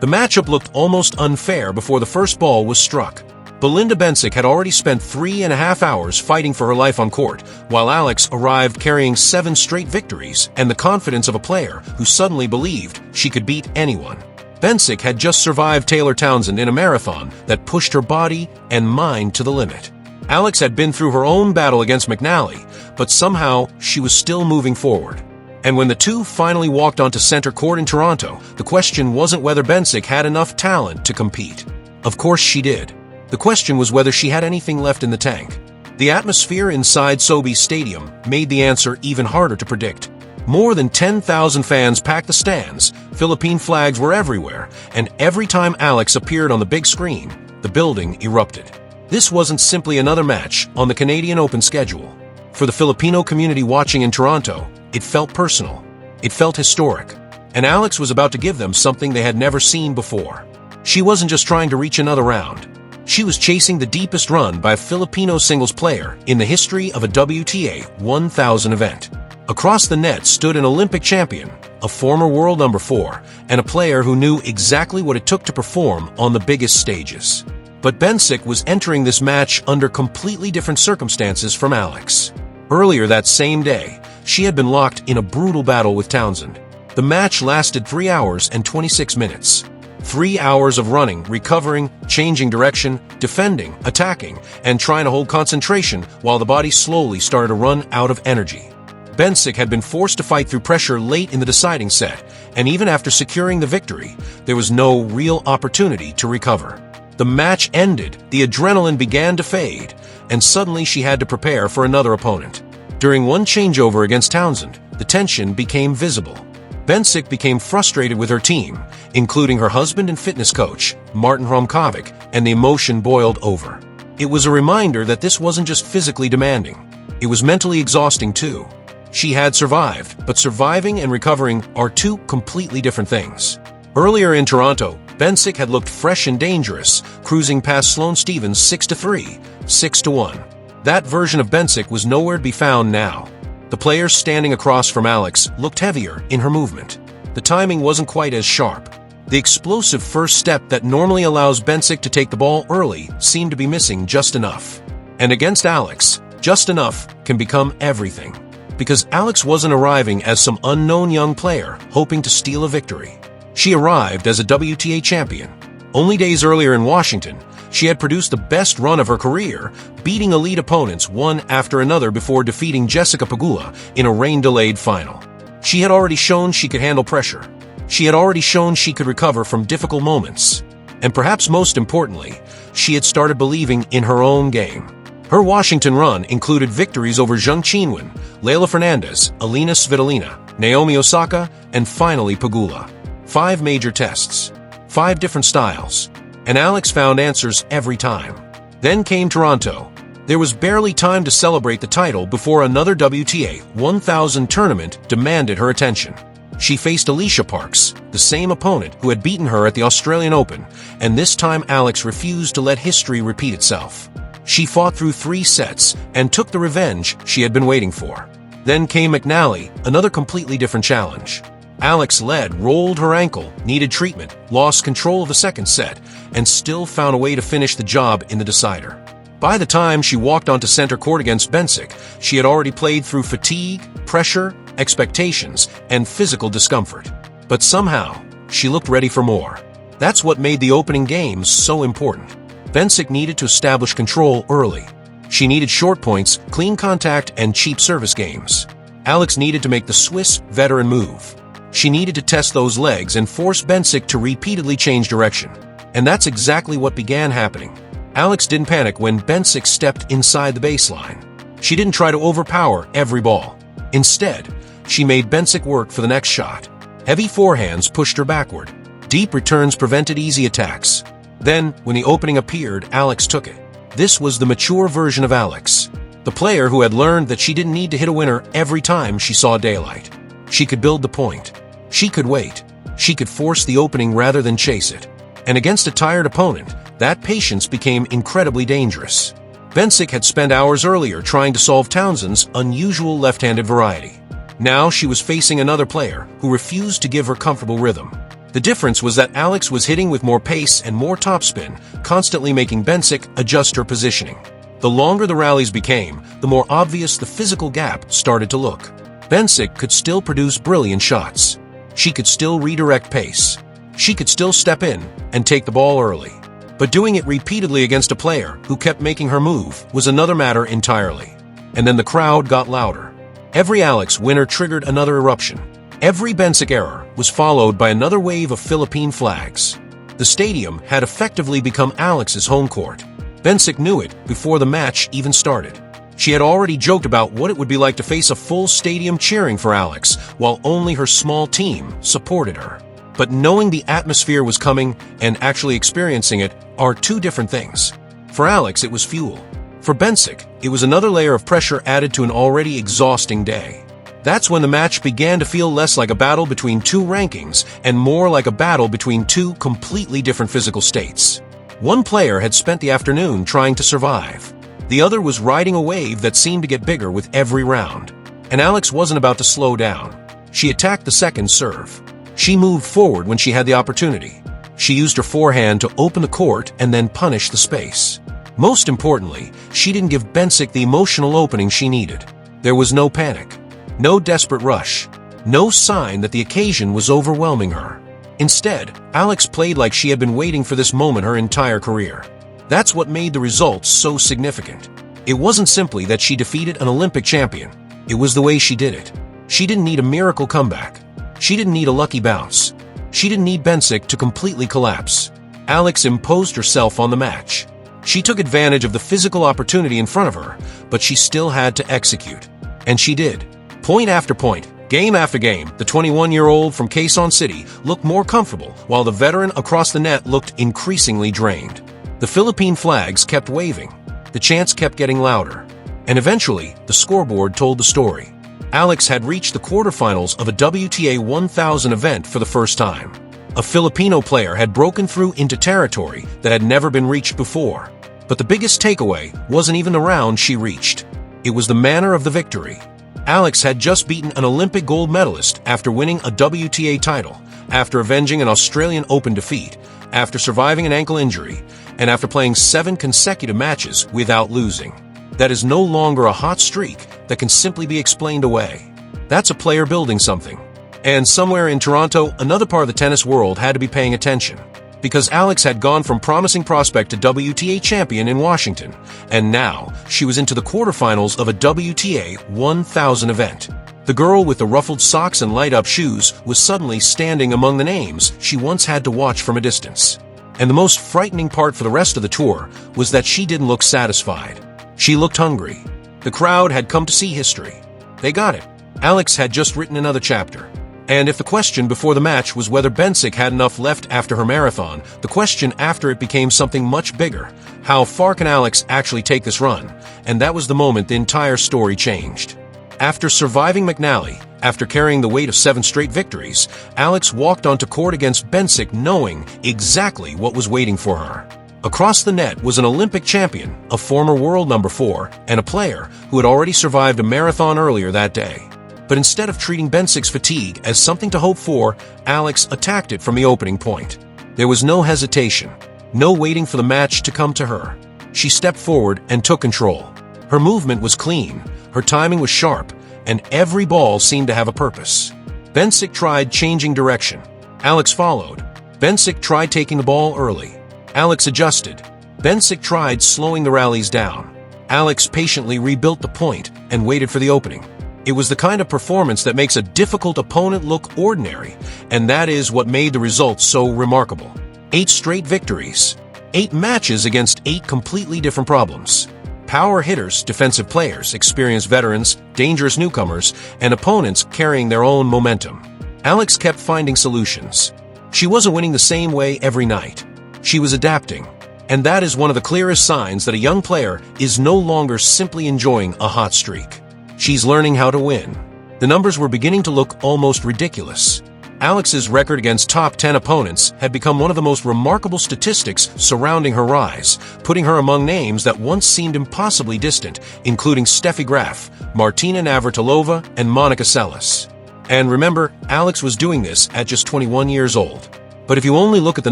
The matchup looked almost unfair before the first ball was struck. Belinda Bencic had already spent 3.5 hours fighting for her life on court, while Alex arrived carrying 7 straight victories and the confidence of a player who suddenly believed she could beat anyone. Bencic had just survived Taylor Townsend in a marathon that pushed her body and mind to the limit. Alex had been through her own battle against McNally, but somehow she was still moving forward. And when the two finally walked onto center court in Toronto, the question wasn't whether Bencic had enough talent to compete. Of course she did. The question was whether she had anything left in the tank. The atmosphere inside Sobeys Stadium made the answer even harder to predict. More than 10,000 fans packed the stands, Philippine flags were everywhere, and every time Alex appeared on the big screen, the building erupted. This wasn't simply another match on the Canadian Open schedule. For the Filipino community watching in Toronto, it felt personal. It felt historic. And Alex was about to give them something they had never seen before. She wasn't just trying to reach another round. She was chasing the deepest run by a Filipino singles player in the history of a WTA 1000 event. Across the net stood an Olympic champion, a former world number 4, and a player who knew exactly what it took to perform on the biggest stages. But Bencic was entering this match under completely different circumstances from Alex. Earlier that same day, she had been locked in a brutal battle with Townsend. The match lasted 3 hours and 26 minutes. 3 hours of running, recovering, changing direction, defending, attacking, and trying to hold concentration while the body slowly started to run out of energy. Bencic had been forced to fight through pressure late in the deciding set, and even after securing the victory, there was no real opportunity to recover. The match ended, the adrenaline began to fade, and suddenly she had to prepare for another opponent. During one changeover against Townsend, the tension became visible. Bencic became frustrated with her team, including her husband and fitness coach, Martin Hromkovic, and the emotion boiled over. It was a reminder that this wasn't just physically demanding. It was mentally exhausting too. She had survived, but surviving and recovering are two completely different things. Earlier in Toronto, Bencic had looked fresh and dangerous, cruising past Sloane Stephens 6-3, 6-1. That version of Bencic was nowhere to be found now. The player standing across from Alex looked heavier in her movement. The timing wasn't quite as sharp. The explosive first step that normally allows Bencic to take the ball early seemed to be missing just enough. And against Alex, just enough can become everything. Because Alex wasn't arriving as some unknown young player hoping to steal a victory. She arrived as a WTA champion. Only days earlier in Washington, she had produced the best run of her career, beating elite opponents one after another before defeating Jessica Pegula in a rain-delayed final. She had already shown she could handle pressure. She had already shown she could recover from difficult moments. And perhaps most importantly, she had started believing in her own game. Her Washington run included victories over Zheng Qinwen, Leylah Fernandez, Alina Svitolina, Naomi Osaka, and finally Pegula. 5 major tests. 5 different styles. And Alex found answers every time. Then came Toronto. There was barely time to celebrate the title before another WTA 1000 tournament demanded her attention. She faced Alicia Parks, the same opponent who had beaten her at the Australian Open, and this time Alex refused to let history repeat itself. She fought through 3 sets and took the revenge she had been waiting for. Then came McNally, another completely different challenge. Alex led, rolled her ankle, needed treatment, lost control of the second set, and still found a way to finish the job in the decider. By the time she walked onto center court against Bencic, she had already played through fatigue, pressure, expectations, and physical discomfort. But somehow, she looked ready for more. That's what made the opening games so important. Bencic needed to establish control early. She needed short points, clean contact, and cheap service games. Alex needed to make the Swiss veteran move. She needed to test those legs and force Bencic to repeatedly change direction. And that's exactly what began happening. Alex didn't panic when Bencic stepped inside the baseline. She didn't try to overpower every ball. Instead, she made Bencic work for the next shot. Heavy forehands pushed her backward. Deep returns prevented easy attacks. Then, when the opening appeared, Alex took it. This was the mature version of Alex. The player who had learned that she didn't need to hit a winner every time she saw daylight. She could build the point. She could wait. She could force the opening rather than chase it. And against a tired opponent, that patience became incredibly dangerous. Bencic had spent hours earlier trying to solve Townsend's unusual left-handed variety. Now she was facing another player who refused to give her comfortable rhythm. The difference was that Alex was hitting with more pace and more topspin, constantly making Bencic adjust her positioning. The longer the rallies became, the more obvious the physical gap started to look. Bencic could still produce brilliant shots. She could still redirect pace. She could still step in and take the ball early. But doing it repeatedly against a player who kept making her move was another matter entirely. And then the crowd got louder. Every Alex winner triggered another eruption. Every Bencic error was followed by another wave of Philippine flags. The stadium had effectively become Alex's home court. Bencic knew it before the match even started. She had already joked about what it would be like to face a full stadium cheering for Alex, while only her small team supported her. But knowing the atmosphere was coming and actually experiencing it are two different things. For Alex, it was fuel. For Bencic, it was another layer of pressure added to an already exhausting day. That's when the match began to feel less like a battle between two rankings and more like a battle between two completely different physical states. One player had spent the afternoon trying to survive. The other was riding a wave that seemed to get bigger with every round. And Alex wasn't about to slow down. She attacked the second serve. She moved forward when she had the opportunity. She used her forehand to open the court and then punish the space. Most importantly, she didn't give Bencic the emotional opening she needed. There was no panic. No desperate rush. No sign that the occasion was overwhelming her. Instead, Alex played like she had been waiting for this moment her entire career. That's what made the results so significant. It wasn't simply that she defeated an Olympic champion. It was the way she did it. She didn't need a miracle comeback. She didn't need a lucky bounce. She didn't need Bencic to completely collapse. Alex imposed herself on the match. She took advantage of the physical opportunity in front of her, but she still had to execute. And she did. Point after point, game after game, the 21-year-old from Quezon City looked more comfortable, while the veteran across the net looked increasingly drained. The Philippine flags kept waving. The chants kept getting louder. And eventually, the scoreboard told the story. Alex had reached the quarterfinals of a WTA 1000 event for the first time. A Filipino player had broken through into territory that had never been reached before. But the biggest takeaway wasn't even the round she reached. It was the manner of the victory. Alex had just beaten an Olympic gold medalist after winning a WTA title, after avenging an Australian Open defeat, after surviving an ankle injury, and after playing 7 consecutive matches without losing. That is no longer a hot streak that can simply be explained away. That's a player building something. And somewhere in Toronto, another part of the tennis world had to be paying attention. Because Alex had gone from promising prospect to WTA champion in Washington, and now she was into the quarterfinals of a WTA 1000 event. The girl with the ruffled socks and light-up shoes was suddenly standing among the names she once had to watch from a distance. And the most frightening part for the rest of the tour was that she didn't look satisfied. She looked hungry. The crowd had come to see history. They got it. Alex had just written another chapter. And if the question before the match was whether Bencic had enough left after her marathon, the question after it became something much bigger. How far can Alex actually take this run? And that was the moment the entire story changed. After surviving McNally, after carrying the weight of 7 straight victories, Alex walked onto court against Bencic knowing exactly what was waiting for her. Across the net was an Olympic champion, a former world number 4, and a player who had already survived a marathon earlier that day. But instead of treating Bencic's fatigue as something to hope for, Alex attacked it from the opening point. There was no hesitation, no waiting for the match to come to her. She stepped forward and took control. Her movement was clean, her timing was sharp, and every ball seemed to have a purpose. Bencic tried changing direction. Alex followed. Bencic tried taking the ball early. Alex adjusted. Bencic tried slowing the rallies down. Alex patiently rebuilt the point and waited for the opening. It was the kind of performance that makes a difficult opponent look ordinary, and that is what made the results so remarkable. 8 straight victories. 8 matches against 8 completely different problems. Power hitters, defensive players, experienced veterans, dangerous newcomers, and opponents carrying their own momentum. Alex kept finding solutions. She wasn't winning the same way every night. She was adapting. And that is one of the clearest signs that a young player is no longer simply enjoying a hot streak. She's learning how to win. The numbers were beginning to look almost ridiculous. Alex's record against top 10 opponents had become one of the most remarkable statistics surrounding her rise, putting her among names that once seemed impossibly distant, including Steffi Graf, Martina Navratilova, and Monica Seles. And remember, Alex was doing this at just 21 years old. But if you only look at the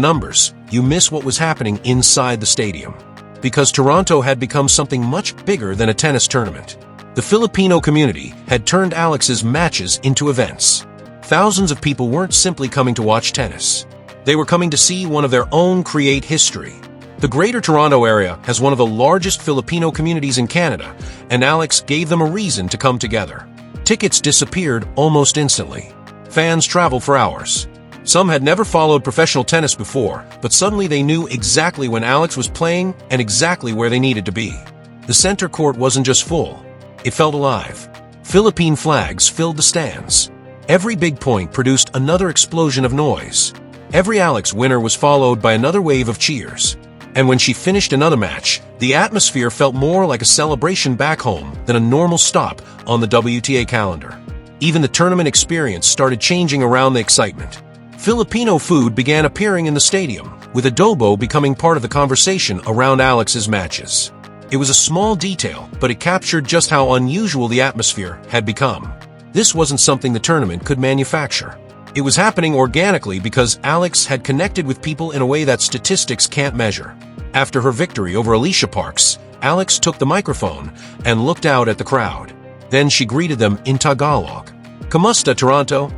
numbers, you miss what was happening inside the stadium. Because Toronto had become something much bigger than a tennis tournament. The Filipino community had turned Alex's matches into events. Thousands of people weren't simply coming to watch tennis. They were coming to see one of their own create history. The Greater Toronto Area has one of the largest Filipino communities in Canada, and Alex gave them a reason to come together. Tickets disappeared almost instantly. Fans traveled for hours. Some had never followed professional tennis before, but suddenly they knew exactly when Alex was playing and exactly where they needed to be. The center court wasn't just full. It felt alive. Philippine flags filled the stands. Every big point produced another explosion of noise. Every Alex winner was followed by another wave of cheers. And when she finished another match, the atmosphere felt more like a celebration back home than a normal stop on the WTA calendar. Even the tournament experience started changing around the excitement. Filipino food began appearing in the stadium, with adobo becoming part of the conversation around Alex's matches. It was a small detail, but it captured just how unusual the atmosphere had become. This wasn't something the tournament could manufacture. It was happening organically because Alex had connected with people in a way that statistics can't measure. After her victory over Alicia Parks, Alex took the microphone and looked out at the crowd. Then she greeted them in Tagalog. "Kamusta, Toronto?"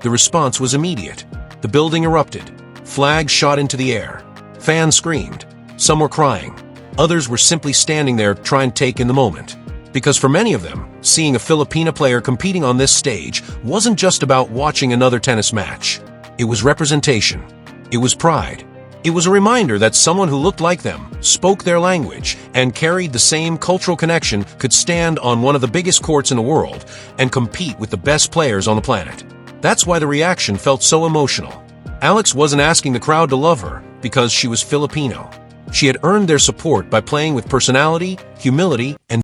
The response was immediate. The building erupted. Flags shot into the air. Fans screamed. Some were crying. Others were simply standing there trying to take in the moment. Because for many of them, seeing a Filipina player competing on this stage wasn't just about watching another tennis match. It was representation. It was pride. It was a reminder that someone who looked like them, spoke their language, and carried the same cultural connection could stand on one of the biggest courts in the world and compete with the best players on the planet. That's why the reaction felt so emotional. Alex wasn't asking the crowd to love her because she was Filipino. She had earned their support by playing with personality, humility, and